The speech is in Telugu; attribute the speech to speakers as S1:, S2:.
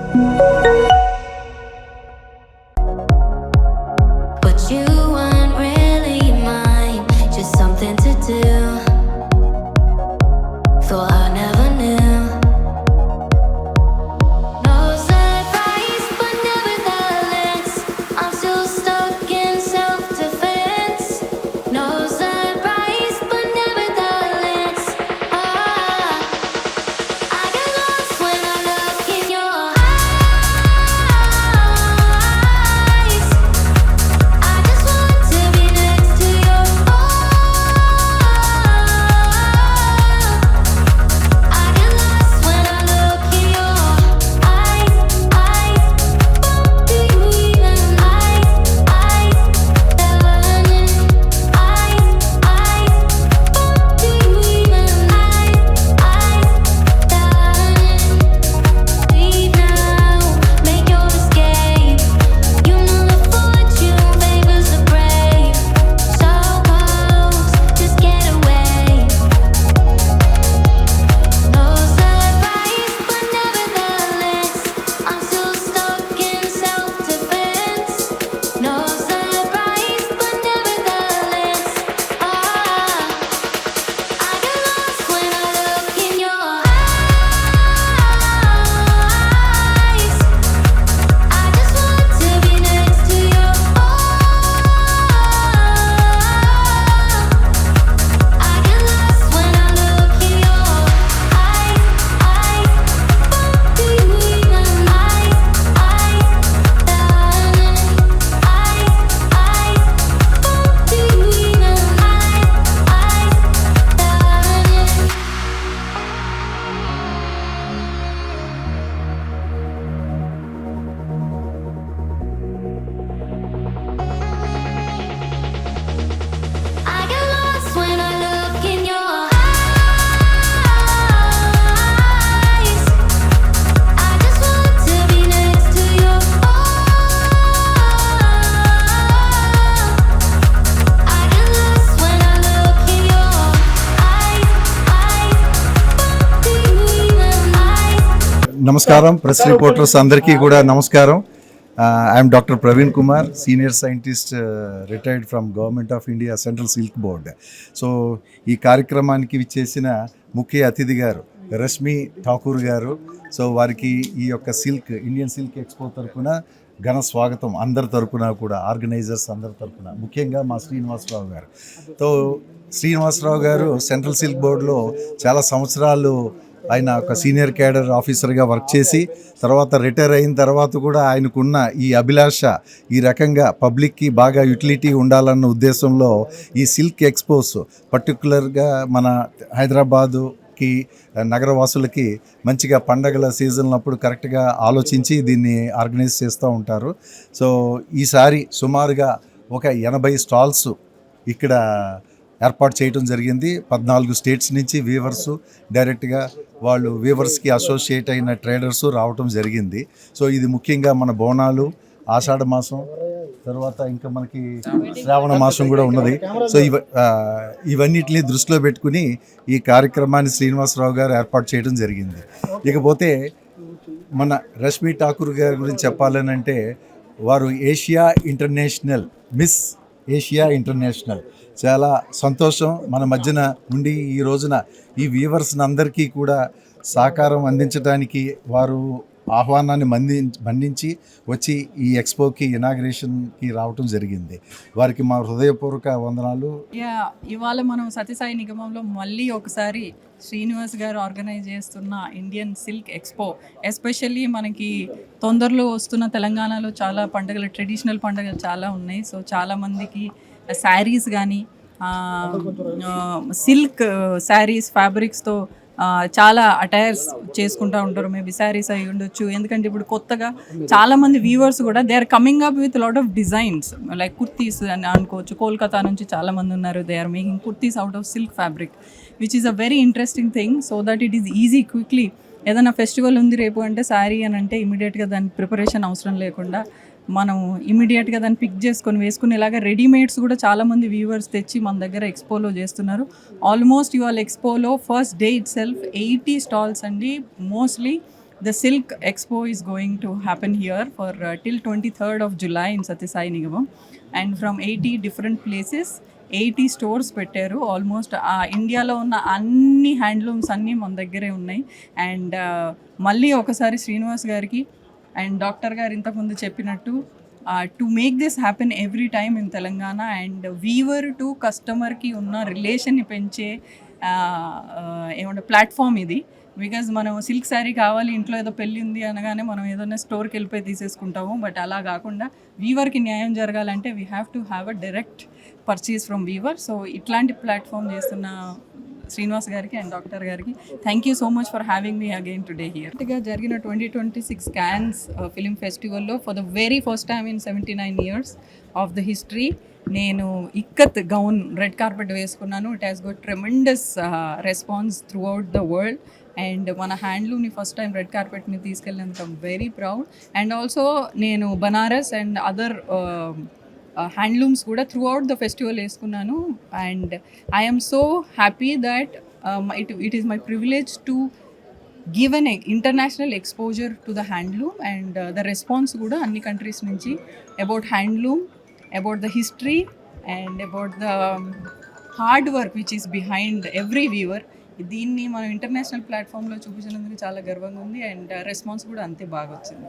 S1: But you weren't really mine, just something to do. Thought I never knew. No surprise, but nevertheless, I'm still stuck in self-defense. No surprise, but nevertheless, I get lost when I look in your eyes. I just want to be next to your I get lost when I look in your eyes. Do you even learning? Do you even leave now, make your escape. You know the fortune favors the brave. So close, just get away. No surprise, but nevertheless, I'm still stuck in self-defense. No surprise, but nevertheless, I get lost when I look in your eyes. I just want to be next to your I get lost when I look in your do you even do you even I get lost when I look in your eyes. I just want to be next to your I get lost when I look in your do you even
S2: నమస్కారం ప్రెస్ రిపోర్టర్స్ అందరికీ కూడా నమస్కారం. I'm doctor Praveen Kumar, senior scientist, retired from government of India central silk board. So ఈ కార్యక్రమానికి విచ్చేసిన ముఖ్య అతిథి గారు రష్మి ఠాకూర్ గారు. సో వారికి ఈ యొక్క ఇండియన్ సిల్క్ ఎక్స్పో తరఫున ఘన స్వాగతం, అందరి తరపున కూడా, ఆర్గనైజర్స్ అందరి తరపున, ముఖ్యంగా మా శ్రీనివాసరావు గారు. సో శ్రీనివాసరావు గారు సెంట్రల్ సిల్క్ బోర్డులో చాలా సంవత్సరాలు ఆయన ఒక సీనియర్ క్యాడర్ ఆఫీసర్గా వర్క్ చేసి తర్వాత రిటైర్ అయిన తర్వాత కూడా ఆయనకున్న ఈ అభిలాష, ఈ రకంగా పబ్లిక్కి బాగా యూటిలిటీ ఉండాలన్న ఉద్దేశంలో ఈ సిల్క్ ఎక్స్పోస్ పర్టికులర్గా మన హైదరాబాదుకి నగరవాసులకి మంచిగా పండగల సీజన్ అప్పుడు కరెక్ట్గా ఆలోచించి దీన్ని ఆర్గనైజ్ చేస్తూ ఉంటారు. సో ఈసారి సుమారుగా ఒక 80 స్టాల్స్ ఇక్కడ ఏర్పాటు చేయడం జరిగింది. 14 స్టేట్స్ నుంచి వీవర్సు డైరెక్ట్గా వాళ్ళు వీవర్స్కి అసోసియేట్ అయిన ట్రేడర్స్ రావటం జరిగింది. సో ఇది ముఖ్యంగా మన బోనాలు, ఆషాఢ మాసం, తర్వాత ఇంకా మనకి శ్రావణ మాసం కూడా ఉన్నది. సో ఇవన్నిటిని దృష్టిలో పెట్టుకుని ఈ కార్యక్రమాన్ని శ్రీనివాసరావు గారు ఏర్పాటు చేయడం జరిగింది. ఇకపోతే మన రష్మి ఠాకూర్ గారి గురించి చెప్పాలని అంటే వారు మిస్ ఏషియా ఇంటర్నేషనల్. చాలా సంతోషం మన మధ్యన ఉండి ఈ రోజున ఈ వ్యూవర్స్ని అందరికీ కూడా సహకారం అందించడానికి వారు ఆహ్వానాన్ని మన్నించి వచ్చి ఈ ఎక్స్పోకి ఇనాగ్రేషన్కి రావటం జరిగింది. వారికి మా హృదయపూర్వక వందనాలు.
S3: ఇవాళ మనం సత్యసాయి నిగమంలో మళ్ళీ ఒకసారి శ్రీనివాస్ గారు ఆర్గనైజ్ చేస్తున్న ఇండియన్ సిల్క్ ఎక్స్పో, ఎస్పెషల్లీ మనకి తొందరలో వస్తున్న తెలంగాణలో చాలా పండుగలు, ట్రెడిషనల్ పండుగలు చాలా ఉన్నాయి. సో చాలామందికి శారీస్ కానీ సిల్క్ శారీస్ ఫ్యాబ్రిక్స్తో చాలా అటైర్స్ చేసుకుంటూ ఉంటారు. మేబీ శారీస్ అయి ఉండొచ్చు. ఎందుకంటే ఇప్పుడు కొత్తగా చాలామంది వ్యూవర్స్ కూడా they are coming up with lot of designs like kurtis అని అనుకోవచ్చు. కోల్కతా నుంచి చాలామంది ఉన్నారు. They are making kurtis out of silk fabric, which is a very interesting thing. So that it is easy quickly. ఏదైనా ఫెస్టివల్ ఉంది రేపు అంటే శారీ అని అంటే ఇమీడియట్గా దాని ప్రిపరేషన్ అవసరం లేకుండా మనం ఇమీడియట్గా దాన్ని పిక్ చేసుకొని వేసుకునేలాగా రెడీమేడ్స్ కూడా చాలామంది వ్యూవర్స్ తెచ్చి మన దగ్గర ఎక్స్పోలో చేస్తున్నారు. ఆల్మోస్ట్ ఇవాళ ఎక్స్పోలో first day itself 80 stalls అండి. Mostly the Silk Expo is going to happen here for till 23rd of July in Satyasai Nigamam, and from 80 different places 80 stores పెట్టారు. ఆల్మోస్ట్ ఇండియాలో ఉన్న అన్ని హ్యాండ్లూమ్స్ అన్నీ మన దగ్గరే ఉన్నాయి. అండ్ మళ్ళీ ఒకసారి శ్రీనివాస్ గారికి అండ్ డాక్టర్ గారు ఇంతకుముందు చెప్పినట్టు to make this happen every time in Telangana, and weaver to కస్టమర్కి ఉన్న రిలేషన్ని పెంచే ఏమంటే ప్లాట్ఫామ్ ఇది. బికాజ్ మనం సిల్క్ శారీ కావాలి, ఇంట్లో ఏదో పెళ్ళి ఉంది అనగానే మనం ఏదైనా స్టోర్కి వెళ్ళిపోయి తీసేసుకుంటాము. బట్ అలా కాకుండా వీవర్కి న్యాయం జరగాలంటే we have to have a direct purchase from weaver. So ఇట్లాంటి ప్లాట్ఫామ్ చేస్తున్న శ్రీనివాస్ గారికి అండ్ డాక్టర్ గారికి thank you so much for having me again today here. జరిగిన 2026 క్యాన్స్ ఫిలిం ఫెస్టివల్లో for the very first time in 79 years of the history నేను ఇక్కత్ గౌన్ రెడ్ కార్పెట్ వేసుకున్నాను. It has got tremendous response throughout the world. And మన హ్యాండ్లూమ్ని first time red కార్పెట్ని తీసుకెళ్ళినందుకు I'm very proud. And also నేను బనారస్ అండ్ అదర్ హ్యాండ్లూమ్స్ కూడా త్రూ అవుట్ ద ఫెస్టివల్ వేసుకున్నాను. And I'm so happy that it is my privilege to give an international exposure to the handloom. And the response కూడా అన్ని కంట్రీస్ నుంచి about handloom, about the history and about the hard work which is behind every weaver. దీన్ని మనం ఇంటర్నేషనల్ ప్లాట్ఫామ్లో చూపించినందుకు చాలా గర్వంగా ఉంది. అండ్ రెస్పాన్స్ కూడా అంతే బాగా వచ్చింది.